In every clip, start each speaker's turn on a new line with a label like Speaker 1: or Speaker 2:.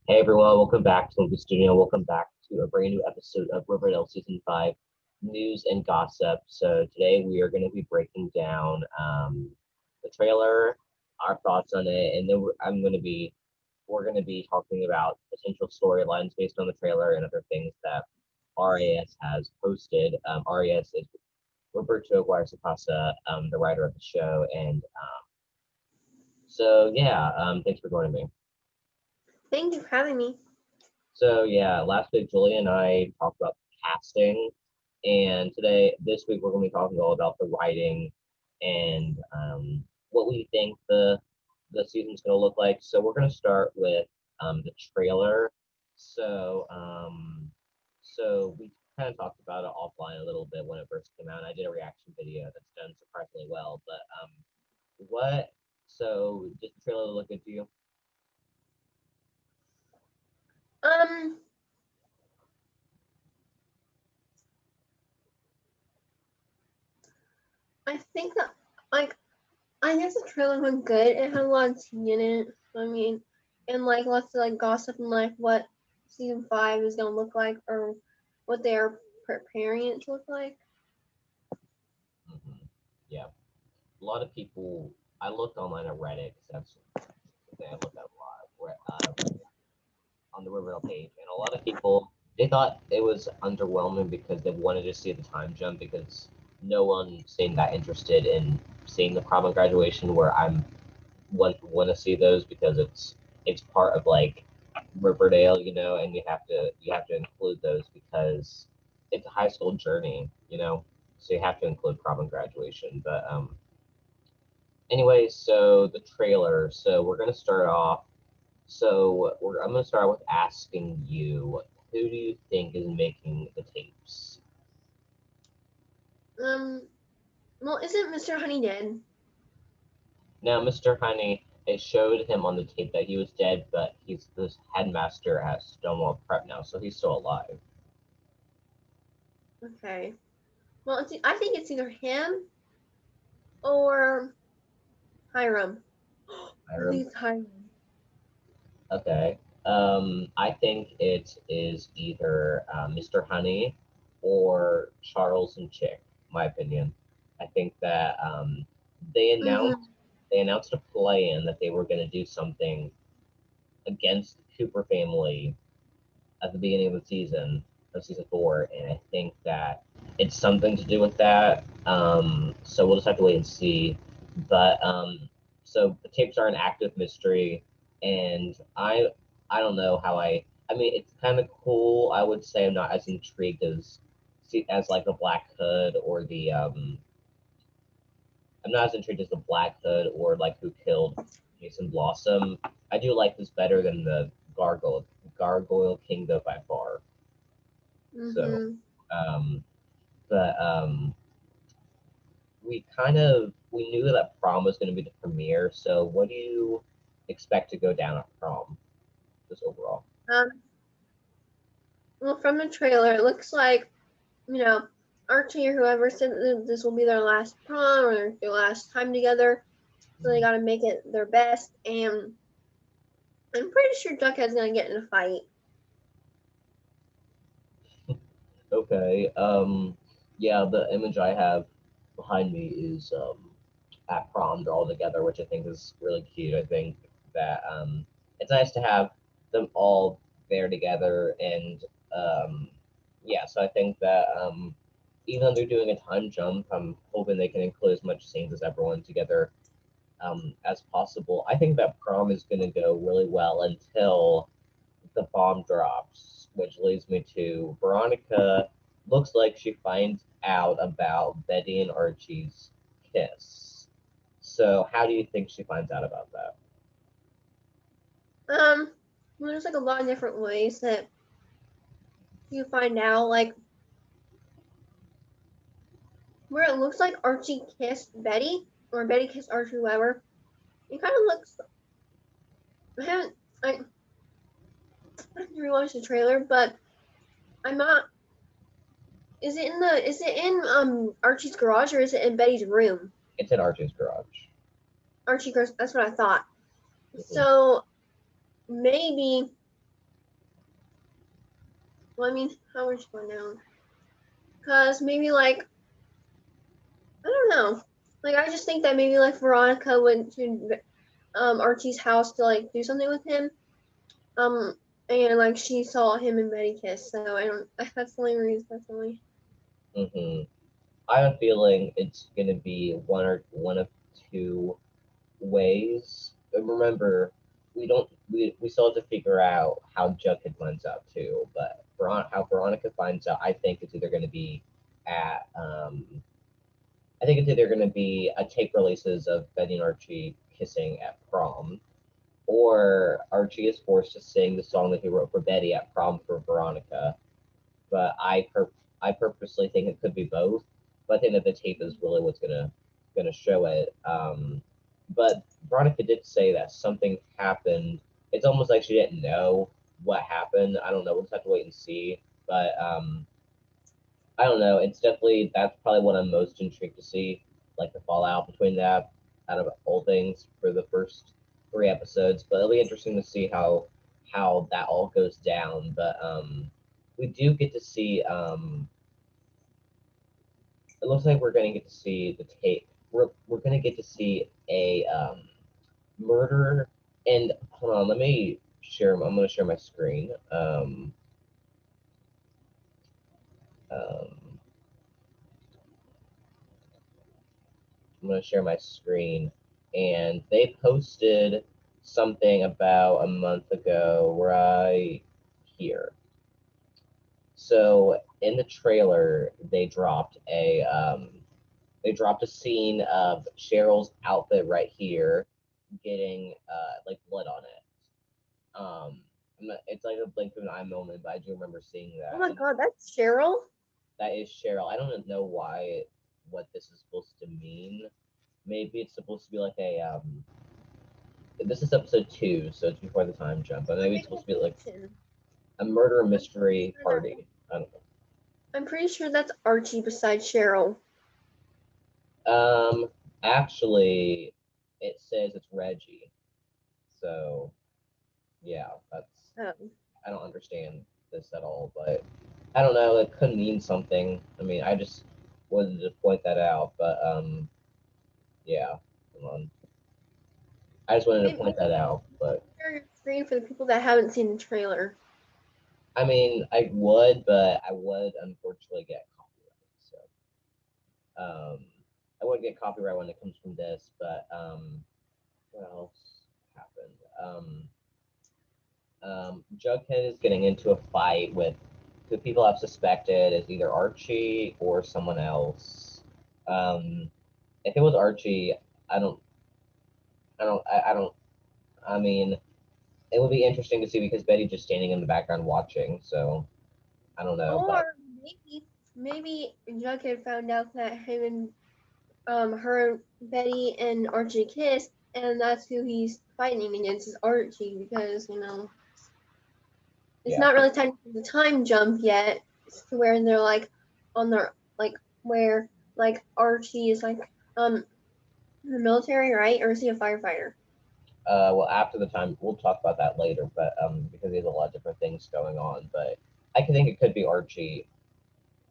Speaker 1: Hey everyone, welcome back to the studio. Welcome back to a brand new episode of Riverdale Season 5 News and Gossip. So today we are going to be breaking down the trailer, our thoughts on it, and then we're going to be talking about potential storylines based on the trailer and other things that RAS has posted. RAS is Roberto Aguirre Sacasa, the writer of the show, and thanks for joining me.
Speaker 2: Thank you for having me.
Speaker 1: So yeah, last week Julia and I talked about casting, and this week, we're going to be talking all about the writing and what we think the season's going to look like. So we're going to start with the trailer. So so we kind of talked about it offline a little bit when it first came out. And I did a reaction video that's done surprisingly well. But what? So did the trailer look good to you?
Speaker 2: Um, I think that like I guess the trailer went good. It had a lot of tea in it. I mean, and like lots of like gossip and like what season 5 is gonna look like or what they're preparing it to look like.
Speaker 1: Hmm. Yeah, a lot of people. I looked online at Reddit because that's the thing I look at a lot. On the Riverdale page, and a lot of people they thought it was underwhelming because they wanted to see the time jump because no one seemed that interested in seeing the prom and graduation. Where I'm want to see those because it's part of like Riverdale, and you have to include those because it's a high school journey, so you have to include prom and graduation. But anyway, so the trailer. So we're gonna start off. I'm gonna start with asking you, who do you think is making the tapes?
Speaker 2: Um, well, isn't Mr. Honey dead?
Speaker 1: Now, Mr. Honey, it showed him on the tape that he was dead, but he's the headmaster at Stonewall Prep now, so he's still alive.
Speaker 2: Okay. Well, I think it's either him or Hiram. I
Speaker 1: Hiram.
Speaker 2: think it's Hiram.
Speaker 1: Okay. I think it is either Mr. Honey or Charles and Chick. My opinion. I think that they announced
Speaker 2: Mm-hmm.
Speaker 1: they announced a plan that they were going to do something against the Cooper family at the beginning of the season, of season 4, and I think that it's something to do with that. So we'll just have to wait and see. But so the tapes are an active mystery, and I don't know how I mean it's kind of cool. I would say I'm not as intrigued as like the Black Hood or the I'm not as intrigued as the Black Hood or like who killed Jason Blossom. I do like this better than the Gargoyle Kingdom by far. So,
Speaker 2: Mm-hmm.
Speaker 1: um, but we knew that prom was going to be the premiere. So, what do you expect to go down at prom? Just overall.
Speaker 2: Um, well, from the trailer, it looks like Archie or whoever said that this will be their last prom or their last time together. So they
Speaker 1: Mhm.
Speaker 2: gotta make it their best. And I'm pretty sure Jughead's gonna get in a fight.
Speaker 1: Okay. Yeah, the image I have behind me is at prom. They're all together, which I think is really cute. I think that it's nice to have them all there together, and yeah. So I think that even though they're doing a time jump, I'm hoping they can include as much scenes as everyone together as possible. I think that prom is going to go really well until the bomb drops, which leads me to Veronica. Looks like she finds out about Betty and Archie's kiss. So, how do you think she finds out about that?
Speaker 2: Well, there's like a lot of different ways that you find out, like where it looks like Archie kissed Betty or Betty kissed Archie, whoever. It kind of looks. I haven't. I have to rewatch the trailer, but I'm not. Is it in the? Is it in Archie's garage or is it in Betty's room?
Speaker 1: It's in Archie's garage.
Speaker 2: Archie garage. That's what I thought.
Speaker 1: Mhm.
Speaker 2: So maybe. Well, I mean, how much going down? Cause maybe like I don't know. Like I just think that maybe like Veronica went to Archie's house to like do something with him. Um, and like she saw him and Betty kiss. So I don't. That's the only reason. That's the only.
Speaker 1: Hmm. I have a feeling it's gonna be one of two ways. But remember, we still have to figure out how Jughead finds out too. But how Veronica finds out, I think it's either gonna be at I think it's either gonna be a tape releases of Betty and Archie kissing at prom, or Archie is forced to sing the song that he wrote for Betty at prom for Veronica. But I purposely think it could be both. But I think that the tape is really what's gonna show it. But Veronica did say that something happened. It's almost like she didn't know what happened. I don't know. We'll just have to wait and see. But I don't know. It's definitely that's probably what I'm most intrigued to see, like the fallout between that out of all things for the first three episodes. But it'll be interesting to see how that all goes down. But we do get to see it looks like we're gonna get to see the tape. We're gonna get to see a murder. And hold on, let me share. I'm gonna share my screen. Um, I'm gonna share my screen, and they posted something about a month ago right here. So in the trailer, they dropped a scene of Cheryl's outfit right here, getting like blood on it. It's like a blink of an eye moment, but I do remember seeing
Speaker 2: Oh
Speaker 1: that,
Speaker 2: my
Speaker 1: and
Speaker 2: God, that's Cheryl.
Speaker 1: that is Cheryl. I don't know what this is supposed to mean. Maybe it's supposed to be like a this is episode two, so it's before the time jump. But maybe it's supposed to be like a murder mystery party. I don't
Speaker 2: I'm pretty sure that's Archie besides Cheryl.
Speaker 1: know. Actually, it says it's Reggie. So yeah, that's
Speaker 2: Oh.
Speaker 1: I don't understand this at all, but I don't know. It could mean something. I mean, I just wanted to point that out, but yeah, come on. I just wanted to
Speaker 2: Maybe
Speaker 1: point that out, but
Speaker 2: share your screen for the people that haven't seen the trailer.
Speaker 1: I mean, I would, but I would unfortunately get copyright. So I would get copyright when it comes from this, but what else happened? Jughead is getting into a fight with who people have suspected is either Archie or someone else. Um, if it was Archie, I don't, I don't. I mean, it would be interesting to see because Betty just standing in the background watching. So I don't know, but
Speaker 2: Or maybe Jughead found out that him and her, Betty and Archie kissed, and that's who he's fighting against is Archie because it's
Speaker 1: yeah,
Speaker 2: not really technically the time jump yet. It's to where they're like on their like where like Archie is like in the military, right? Or is he a firefighter?
Speaker 1: well, after the time, we'll talk about that later, but because there's a lot of different things going on, but I can think it could be Archie.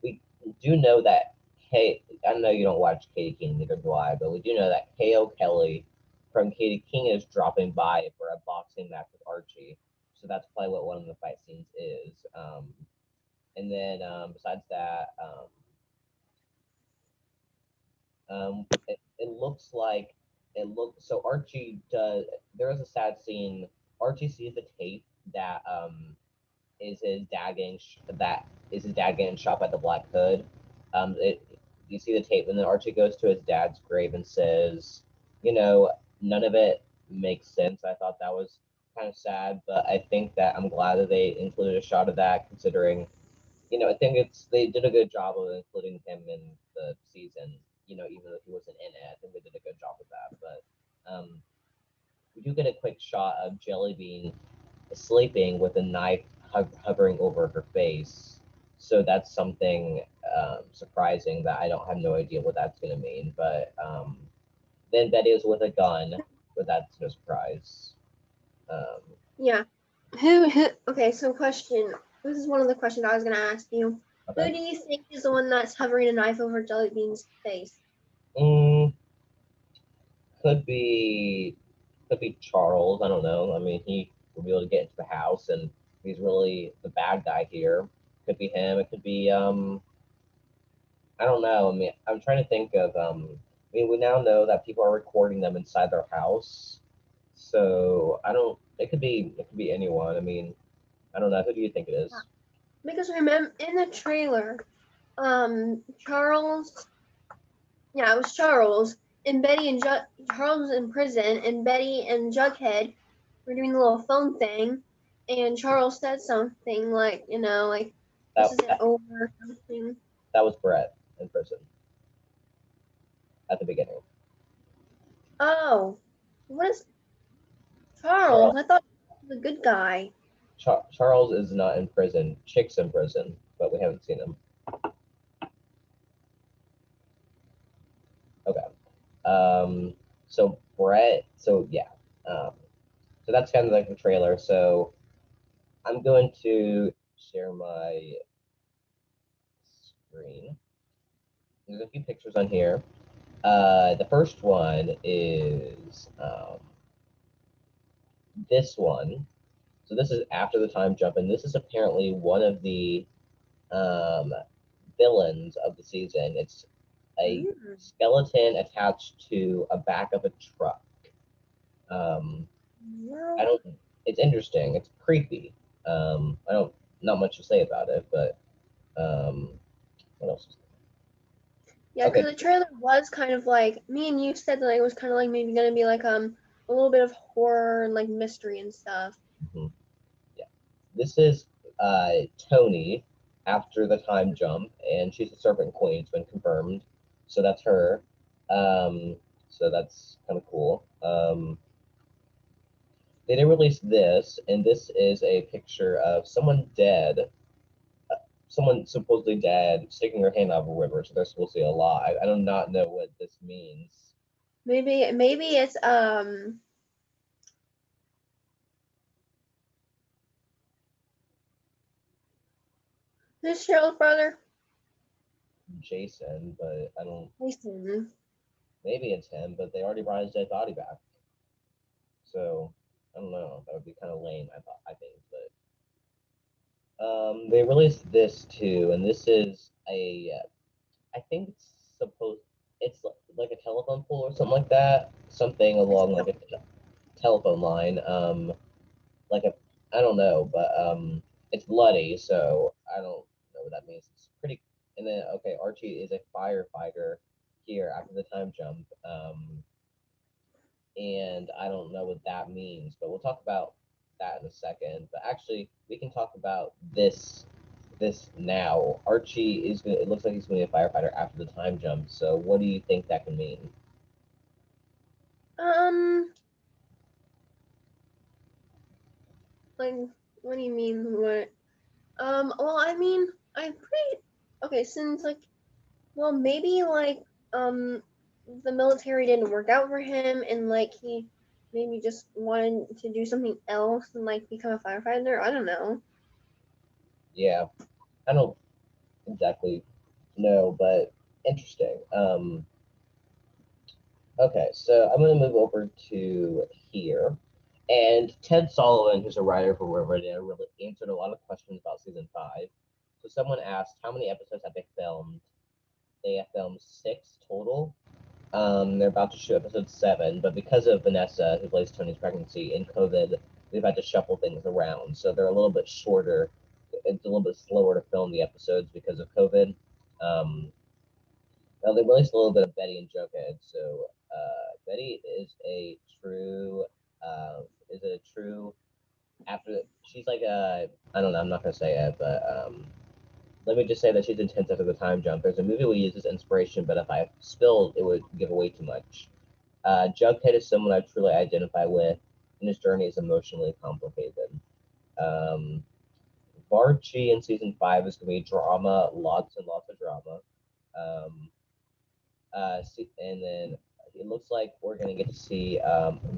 Speaker 1: We do know that I know you don't watch Katie King, neither do I, but we do know that K.O. Kelly from Katie King is dropping by for a boxing match with Archie. So that's probably what one of the fight scenes is. And then besides that, it looks like it looks so Archie does. There is a sad scene. Archie sees the tape that is his dad getting that is his dad getting shot by the Black Hood. It you see the tape, and then Archie goes to his dad's grave and says, you know, none of it makes sense. I thought that was kind of sad, but I think that I'm glad that they included a shot of that, considering I think they did a good job of including him in the season. Even if he wasn't in it, I think they did a good job of that. But we do get a quick shot of Jellybean sleeping with a knife hovering over her face. So that's something surprising that I don't have no idea what that's going to mean. But then Betty is with a gun, but that's no surprise. Um,
Speaker 2: Yeah. Who? Okay. So question. this is one of the questions I was gonna ask you. Who
Speaker 1: Okay.
Speaker 2: do you think is the one that's hovering a knife over Jellybean's face?
Speaker 1: Mm, could be could be Charles. I don't know. I mean, he will be able to get into the house, and he's really the bad guy here. Could be him. It could be I don't know. I mean, I'm trying to think of I mean, we now know that people are recording them inside their house, so I don't. It could be anyone. I mean, I don't know. Who do you think it is?
Speaker 2: Because remember in the trailer, Charles, yeah, it was Charles and Betty and Charles was in prison, and Betty and Jughead were doing the little phone thing, and Charles said something like, like this
Speaker 1: That
Speaker 2: isn't
Speaker 1: that,
Speaker 2: over or something.
Speaker 1: that was Brett in prison at the beginning.
Speaker 2: Oh, what is Charles?
Speaker 1: Charles,
Speaker 2: I thought he was a good guy.
Speaker 1: Charles is not in prison. Chick's in prison, but we haven't seen him. Okay. So Brett. So yeah. Um, so that's kind of like the trailer. So I'm going to share my screen. There's a few pictures on here. The first one is this one. So this is after the time jump, and this is apparently one of the um, villains of the season. It's a
Speaker 2: Mm.
Speaker 1: skeleton attached to a back of a truck. Um, I
Speaker 2: Well,
Speaker 1: don't. It's interesting. It's creepy. I don't. Not much to say about it, but what else?
Speaker 2: yeah, because
Speaker 1: Okay.
Speaker 2: the trailer was kind of like me and you said that it was kind of like maybe gonna be like a little bit of horror and like mystery and stuff.
Speaker 1: Mhm. Yeah. This is Tony after the time jump, and she's the Serpent Queen. It's been confirmed, so that's her. So that's kind of cool. They did release this, and this is a picture of someone dead, someone supposedly dead, sticking her hand out of a river. So they're supposedly alive. I do not know what this means.
Speaker 2: Maybe it's who's Cheryl's brother?
Speaker 1: Jason, but I don't.
Speaker 2: Jason.
Speaker 1: Maybe it's him, but they already brought his dead body back. So I don't know. That would be kind of lame. I think, but they released this too, and this is a. I think it's supposed. It's like a telephone pole or something like that. Something along like a telephone line. Like a. I don't know, but it's bloody, so I don't know what that means. It's pretty. And then okay, Archie is a firefighter here after the time jump. And I don't know what that means, but we'll talk about that in a second. But actually, we can talk about this now. Archie is gonna. It looks like he's going to be a firefighter after the time jump. So, what do you think that can mean?
Speaker 2: Um, like what do you mean? What? Well, I mean, I'm pretty okay since like, well, maybe like um, the military didn't work out for him, and like he maybe just wanted to do something else and like become a firefighter. I don't know.
Speaker 1: Yeah, I don't exactly know, but interesting. Okay, so I'm going to move over to here. And Ted Sullivan, who's a writer for Riverdale, really answered a lot of questions about season 5. So someone asked, how many episodes have they filmed? They have filmed 6 total. They're about to shoot episode 7, but because of Vanessa, who plays Tony's pregnancy, and COVID, they've had to shuffle things around. So they're a little bit shorter. It's a little bit slower to film the episodes because of COVID. Um, Now they released a little bit of Betty and Jughead. So Betty is a true after she's like a I don't know, I'm not gonna say it, but let me just say that she's intense after the time jump. There's a movie we use as inspiration, but if I spilled, it would give away too much. Jughead is someone I truly identify with, and his journey is emotionally complicated. Um, Varchi in season 5 is gonna be drama, lots and lots of drama. Um, and then it looks like we're gonna get to see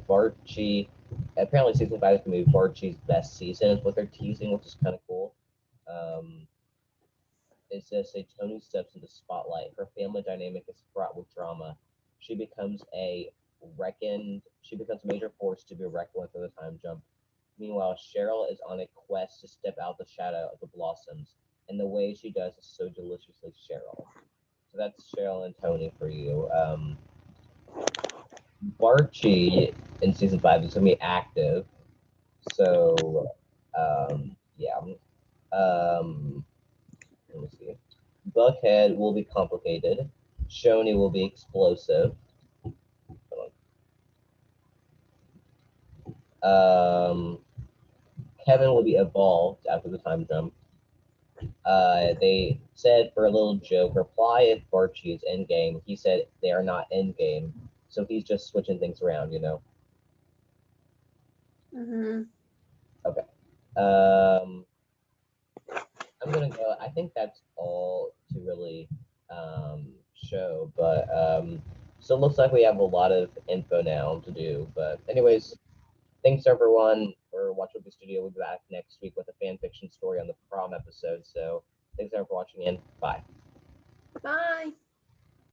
Speaker 1: Varchi. Apparently, season 5 is gonna be Varchi's best season, is what they're teasing, which is kind of cool. It says, say Tony steps into spotlight. Her family dynamic is fraught with drama. She becomes a major force to be reckoned with in the time jump. Meanwhile, Cheryl is on a quest to step out the shadow of the blossoms, and the way she does is so deliciously Cheryl. So that's Cheryl and Tony for you. Barchi in season 5 is gonna be active, so yeah. Let me see. Buckhead will be complicated. Shoney will be explosive. Um, Kevin will be evolved after the time jump. They said for a little joke, reply if Barchi is endgame. He said they are not endgame, so he's just switching things around, you know.
Speaker 2: Mhm.
Speaker 1: Okay. I'm gonna go. I think that's all to really show, but so it looks like we have a lot of info now to do. But anyways, thanks everyone for watching the studio. We'll be back next week with a fan fiction story on the prom episode. So thanks everyone for watching in. Bye.
Speaker 2: Bye.